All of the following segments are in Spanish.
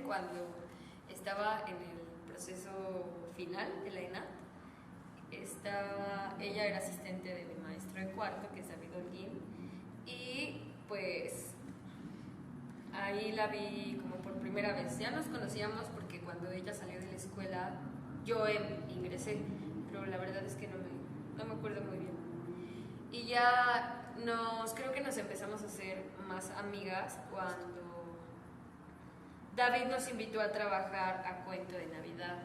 cuando estaba en el proceso final de la ENAD. Ella era asistente de mi maestro de cuarto, que es David Holguín, y pues ahí la vi como por primera vez. Ya nos conocíamos porque cuando ella salió de la escuela yo ingresé, pero la verdad es que no me acuerdo muy bien. Y ya creo que nos empezamos a hacer más amigas cuando David nos invitó a trabajar a Cuento de Navidad.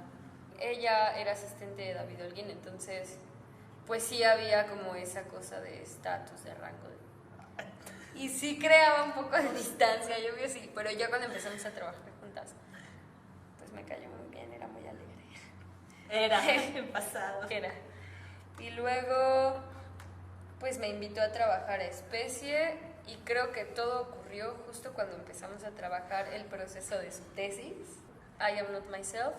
Ella era asistente de David Holguín, entonces pues sí había como esa cosa de estatus, de rango. Y sí creaba un poco de distancia, yo vi así, pero ya cuando empezamos a trabajar juntas, pues me cayó muy bien, era muy alegre. Era, en pasado. Era. Y luego pues me invitó a trabajar a Especie y creo que todo ocurrió justo cuando empezamos a trabajar el proceso de su tesis, I Am Not Myself,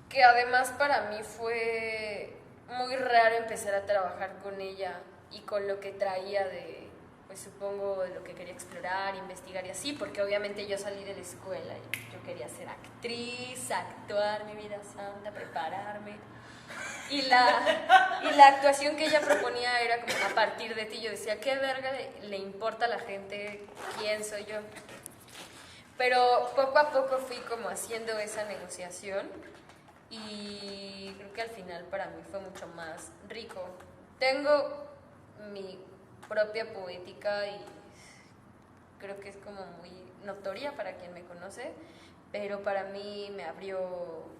que además para mí fue muy raro empezar a trabajar con ella y con lo que traía de, pues supongo, de lo que quería explorar, investigar y así, porque obviamente yo salí de la escuela y yo quería ser actriz, actuar, mi vida santa, prepararme. Y la actuación que ella proponía era como a partir de ti. Yo decía, ¿qué verga le importa a la gente quién soy yo? Pero poco a poco fui como haciendo esa negociación y creo que al final para mí fue mucho más rico. Tengo mi propia poética y creo que es como muy notoria para quien me conoce, pero para mí me abrió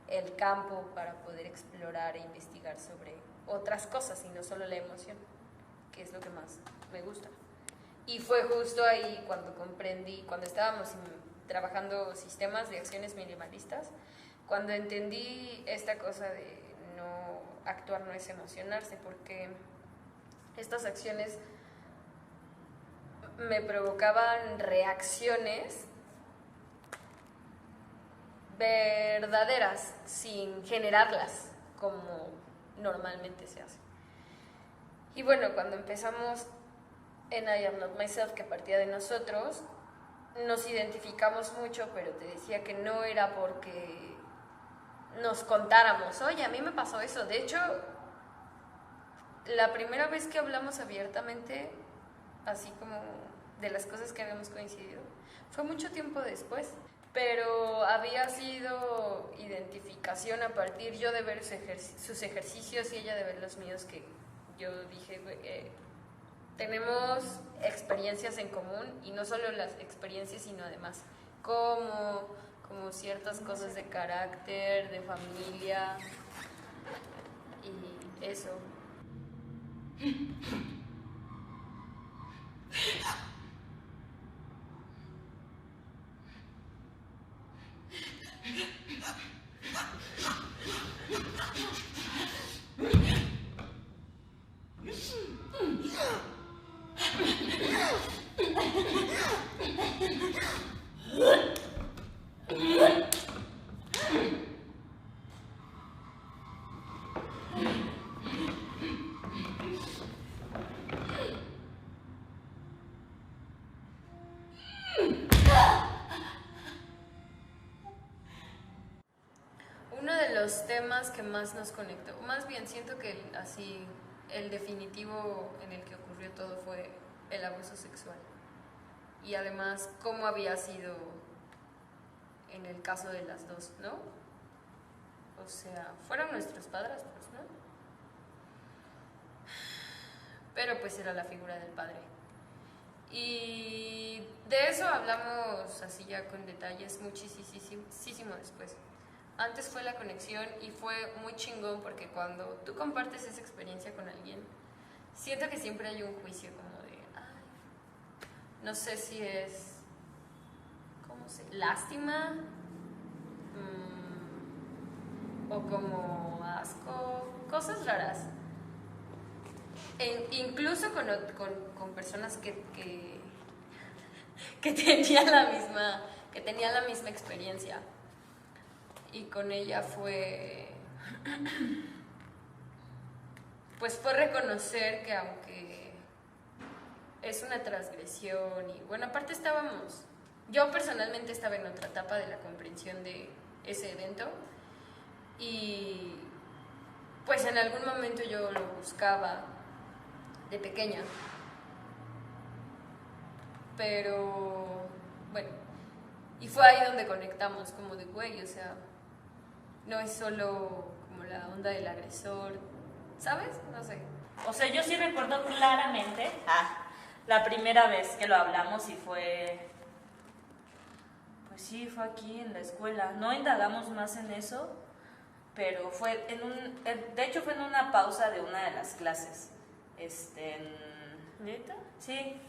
el campo para poder explorar e investigar sobre otras cosas y no solo la emoción, que es lo que más me gusta. Y fue justo ahí cuando comprendí, cuando estábamos trabajando sistemas de acciones minimalistas, cuando entendí esta cosa de no actuar no es emocionarse, porque estas acciones me provocaban reacciones verdaderas sin generarlas como normalmente se hace. Y bueno, cuando empezamos en I Am Not Myself, que partía de nosotros, nos identificamos mucho, pero te decía que no era porque nos contáramos, oye, a mí me pasó eso. De hecho, la primera vez que hablamos abiertamente, así como de las cosas que habíamos coincidido, fue mucho tiempo después. Pero había sido identificación a partir yo de ver sus ejercicios y ella de ver los míos, que yo dije, tenemos experiencias en común, y no solo las experiencias, sino además como ciertas cosas de carácter, de familia y eso. Uno de los temas que más nos conectó, más bien siento que así el definitivo en el que ocurrió todo, fue el abuso sexual. Y además cómo había sido en el caso de las dos, ¿no? O sea, fueron nuestros padrastros, ¿no? Pero pues era la figura del padre. Y de eso hablamos así ya con detalles muchísimo después. Antes fue la conexión y fue muy chingón porque cuando tú compartes esa experiencia con alguien, siento que siempre hay un juicio como de, ay, no sé si es, ¿cómo se? Lástima, o como asco, cosas raras. Incluso con personas que tenían la misma experiencia. Y con ella fue reconocer que aunque es una transgresión, y bueno, aparte estábamos yo personalmente estaba en otra etapa de la comprensión de ese evento y pues en algún momento yo lo buscaba de pequeña, pero bueno, y fue ahí donde conectamos como de güey, o sea, no es solo como la onda del agresor, ¿sabes? No sé. O sea, yo sí recuerdo claramente la primera vez que lo hablamos y fue... Pues sí, fue aquí en la escuela. No indagamos más en eso, pero fue de hecho fue en una pausa de una de las clases. ¿Neta? Sí,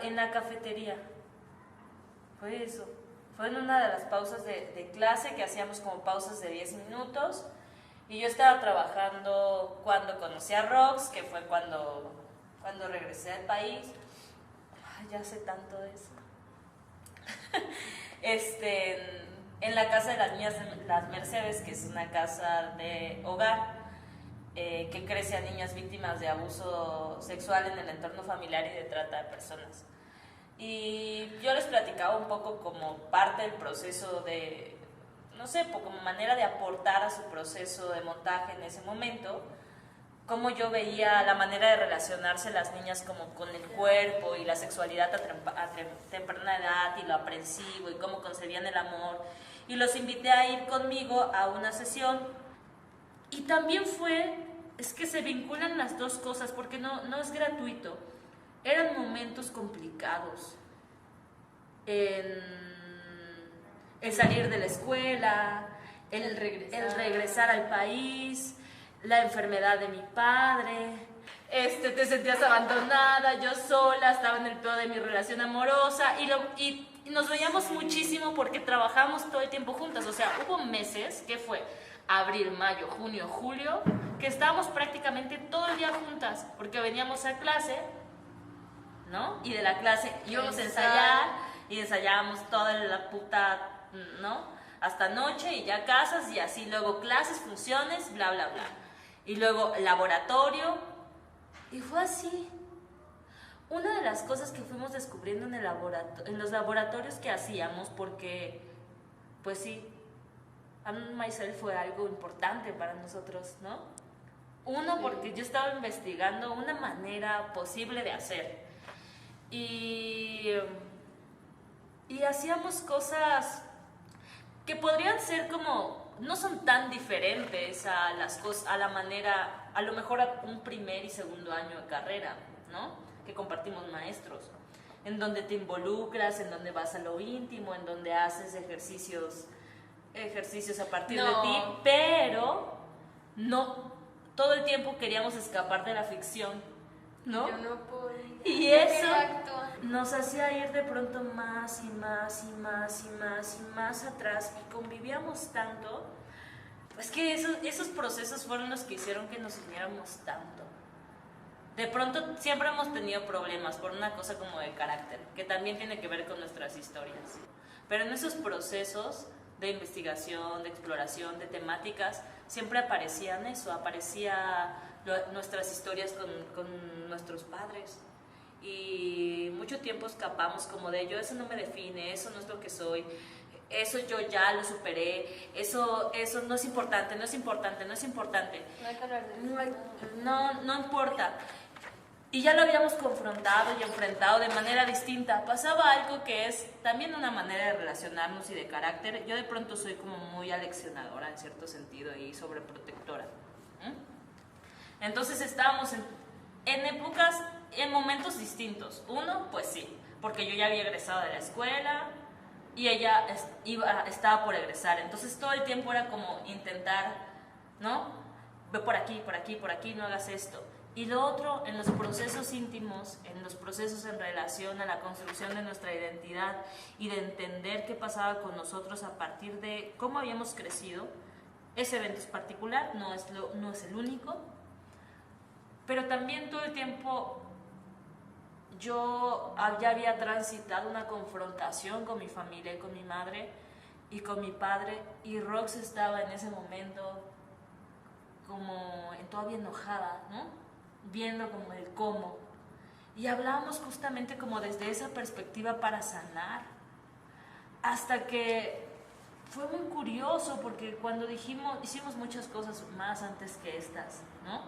en la cafetería. Fue eso. Fue en una de las pausas de clase que hacíamos como pausas de 10 minutos. Y yo estaba trabajando cuando conocí a Rox, que fue cuando regresé al país. Ay, ya sé tanto de eso. En la casa de las niñas, las Mercedes, que es una casa de hogar que crece a niñas víctimas de abuso sexual en el entorno familiar y de trata de personas. Y yo les platicaba un poco como parte del proceso de, no sé, como manera de aportar a su proceso de montaje en ese momento, cómo yo veía la manera de relacionarse las niñas como con el cuerpo y la sexualidad a temprana edad y lo aprensivo y cómo concebían el amor. Y los invité a ir conmigo a una sesión. Y también es que se vinculan las dos cosas porque no es gratuito. Eran momentos complicados. El salir de la escuela, el regresar al país, la enfermedad de mi padre, te sentías abandonada, yo sola, estaba en el peor de mi relación amorosa y nos veíamos muchísimo porque trabajamos todo el tiempo juntas. O sea, hubo meses, ¿qué fue? Abril, mayo, junio, julio, que estábamos prácticamente todo el día juntas porque veníamos a clase, ¿no? Y de la clase íbamos a ensayar y ensayábamos toda la puta, ¿no? Hasta noche y ya casas y así, luego clases, funciones, bla, bla, bla. Y luego laboratorio. Y fue así. Una de las cosas que fuimos descubriendo en los laboratorios que hacíamos, porque, pues sí, Anne Myself fue algo importante para nosotros, ¿no? Uno, porque yo estaba investigando una manera posible de hacer. Y hacíamos cosas que podrían ser como, no son tan diferentes a las cosas, a la manera, a lo mejor a un primer y segundo año de carrera, ¿no? Que compartimos maestros, en donde te involucras, en donde vas a lo íntimo, en donde haces ejercicios a partir de ti, pero no, todo el tiempo queríamos escapar de la ficción, ¿no? Yo no podía. Y eso nos hacía ir de pronto más y más y más y más y más atrás y convivíamos tanto. Es que esos procesos fueron los que hicieron que nos uniéramos tanto. De pronto siempre hemos tenido problemas por una cosa como de carácter, que también tiene que ver con nuestras historias. Pero en esos procesos de investigación, de exploración, de temáticas, siempre aparecían nuestras historias con nuestros padres. Y mucho tiempo escapamos como de yo, eso no me define, eso no es lo que soy, eso yo ya lo superé, eso no es importante, no es importante, no es importante. No importa. Y ya lo habíamos confrontado y enfrentado de manera distinta. Pasaba algo que es también una manera de relacionarnos y de carácter. Yo de pronto soy como muy aleccionadora en cierto sentido y sobreprotectora. Entonces estábamos en momentos distintos. Uno, pues sí, porque yo ya había egresado de la escuela y ella estaba por egresar. Entonces todo el tiempo era como intentar, ¿no? Ve por aquí, por aquí, por aquí, no hagas esto. Y lo otro, en los procesos íntimos, en los procesos en relación a la construcción de nuestra identidad y de entender qué pasaba con nosotros a partir de cómo habíamos crecido. Ese evento es particular, no es el único, pero también todo el tiempo yo ya había transitado una confrontación con mi familia y con mi madre y con mi padre, y Rox estaba en ese momento como todavía enojada, ¿no? Viendo como y hablábamos justamente como desde esa perspectiva para sanar, hasta que fue muy curioso porque cuando hicimos muchas cosas más antes que estas, ¿no?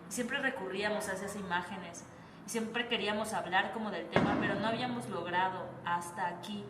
Siempre recurríamos a esas imágenes y siempre queríamos hablar como del tema, pero no habíamos logrado hasta aquí.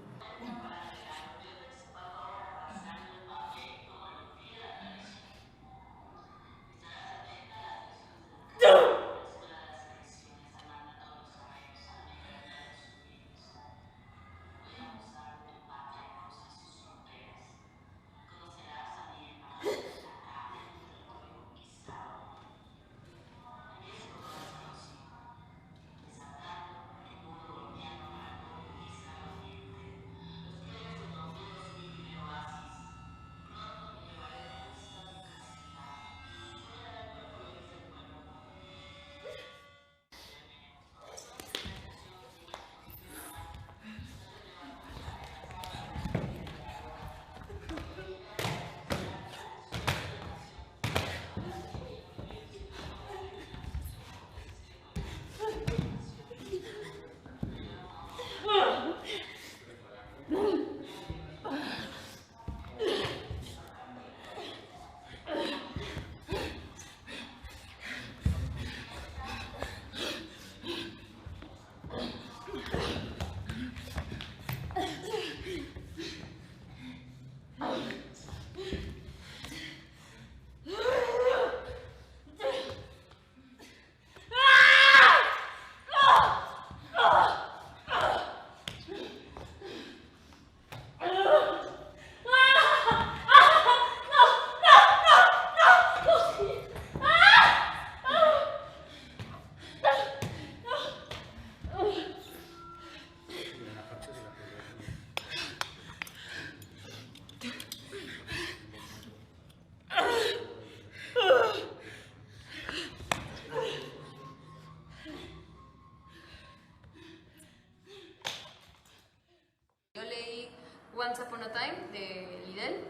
Once Upon a Time de Lidl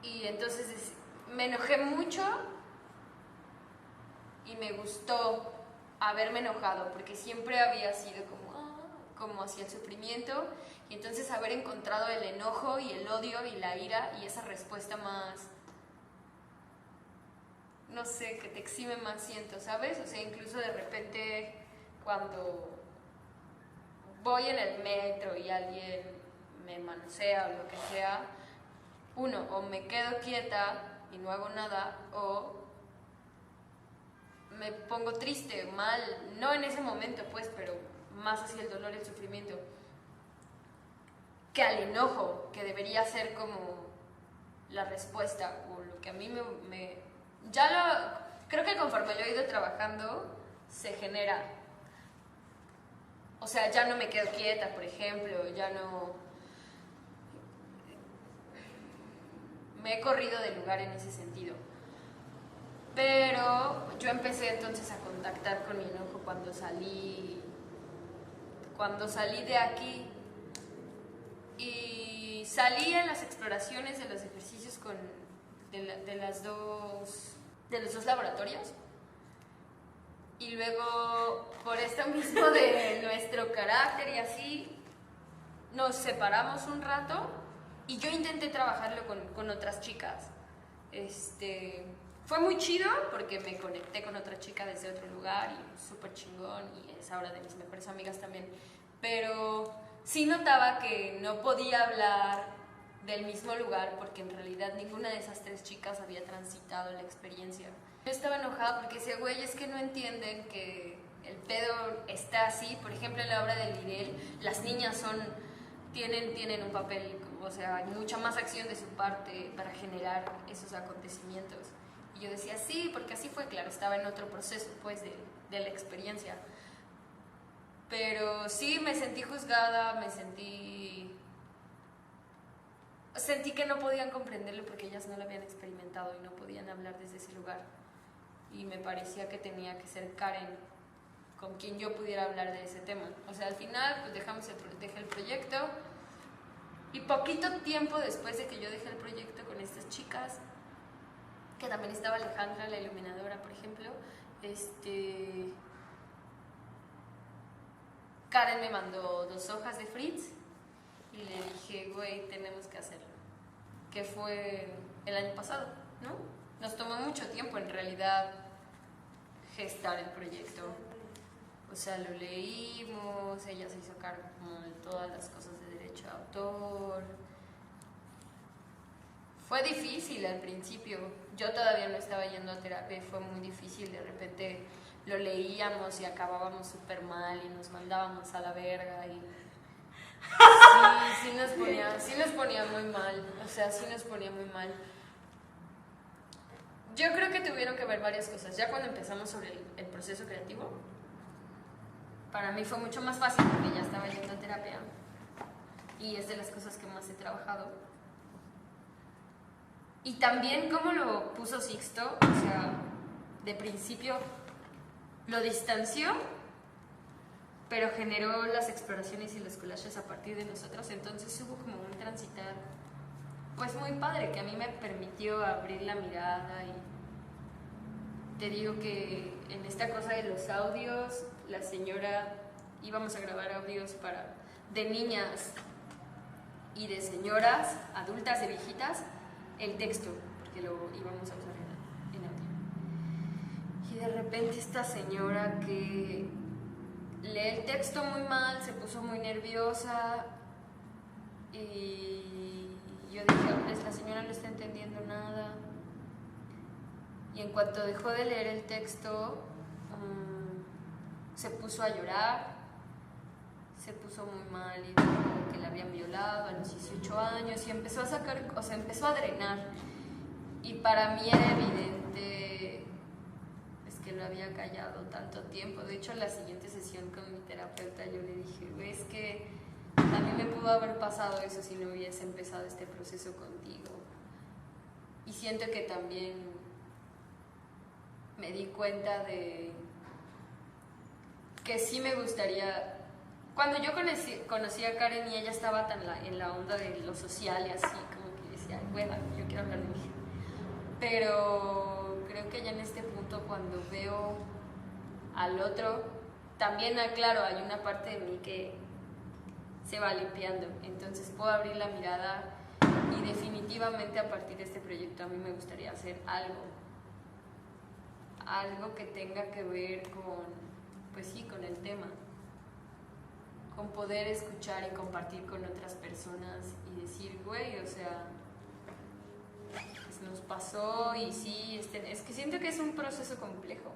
y entonces me enojé mucho y me gustó haberme enojado porque siempre había sido como hacia el sufrimiento y entonces haber encontrado el enojo y el odio y la ira y esa respuesta más, no sé, que te exime más, siento, ¿sabes? O sea, incluso de repente cuando voy en el metro y alguien me manosea o lo que sea, o me quedo quieta y no hago nada, o me pongo triste, mal, no en ese momento pues, pero más hacia el dolor y el sufrimiento, que al enojo, que debería ser como la respuesta, o lo que a mí creo que conforme lo he ido trabajando, se genera. O sea, ya no me quedo quieta, por ejemplo, ya no... Me he corrido del lugar en ese sentido. Pero yo empecé entonces a contactar con mi enojo cuando salí de aquí y salí en las exploraciones de los ejercicios de los dos laboratorios. Y luego, por esto mismo de nuestro carácter y así, nos separamos un rato y yo intenté trabajarlo con otras chicas. Fue muy chido porque me conecté con otra chica desde otro lugar y súper chingón y es ahora de mis mejores amigas también. Pero sí notaba que no podía hablar del mismo lugar porque en realidad ninguna de esas tres chicas había transitado la experiencia. Yo estaba enojada porque decía, güey, es que no entienden que el pedo está así. Por ejemplo, en la obra de Lidl, las niñas tienen un papel, o sea, hay mucha más acción de su parte para generar esos acontecimientos. Y yo decía, sí, porque así fue, claro, estaba en otro proceso, pues, de la experiencia. Pero sí, me sentí juzgada, sentí que no podían comprenderlo porque ellas no lo habían experimentado y no podían hablar desde ese lugar. Y me parecía que tenía que ser Karen con quien yo pudiera hablar de ese tema. O sea, al final, pues dejé el proyecto y poquito tiempo después de que yo dejé el proyecto con estas chicas, que también estaba Alejandra, la iluminadora, por ejemplo, Karen me mandó 2 hojas de Fritz y le dije, güey, tenemos que hacerlo. Que fue el año pasado, ¿no? Nos tomó mucho tiempo en realidad gestar el proyecto. O sea, lo leímos, ella se hizo cargo como de todas las cosas de derecho de autor. Fue difícil al principio. Yo todavía no estaba yendo a terapia y fue muy difícil. De repente lo leíamos y acabábamos súper mal y nos mandábamos a la verga y... Sí nos ponía muy mal. O sea, sí nos ponía muy mal. Yo creo que tuvieron que ver varias cosas. Ya cuando empezamos sobre el proceso creativo, para mí fue mucho más fácil porque ya estaba yendo a terapia y es de las cosas que más he trabajado. Y también cómo lo puso Sixto, o sea, de principio lo distanció, pero generó las exploraciones y los collages a partir de nosotros, entonces hubo como un transitar pues muy padre que a mí me permitió abrir la mirada. Y te digo que en esta cosa de los audios, la señora, íbamos a grabar audios de niñas y de señoras, adultas, de viejitas, el texto, porque lo íbamos a usar en audio. Y de repente esta señora que lee el texto muy mal, se puso muy nerviosa y yo dije, la señora no está entendiendo nada. Y en cuanto dejó de leer el texto, se puso a llorar, se puso muy mal y dijo que la habían violado a los 18 años y empezó a sacar, o sea, empezó a drenar. Y para mí era evidente que lo había callado tanto tiempo. De hecho, en la siguiente sesión con mi terapeuta yo le dije, es que a mí me pudo haber pasado eso si no hubiese empezado este proceso contigo. Y siento que también me di cuenta de que sí me gustaría... Cuando yo conocí a Karen y ella estaba tan en la onda de lo social y así, como que decía, bueno, yo quiero hablar de mí. Pero creo que ya en este punto, cuando veo al otro, también, claro, hay una parte de mí que se va limpiando. Entonces puedo abrir la mirada y definitivamente a partir de este proyecto a mí me gustaría hacer algo que tenga que ver con, pues sí, con el tema, con poder escuchar y compartir con otras personas y decir, güey, o sea, pues nos pasó y sí, es que siento que es un proceso complejo.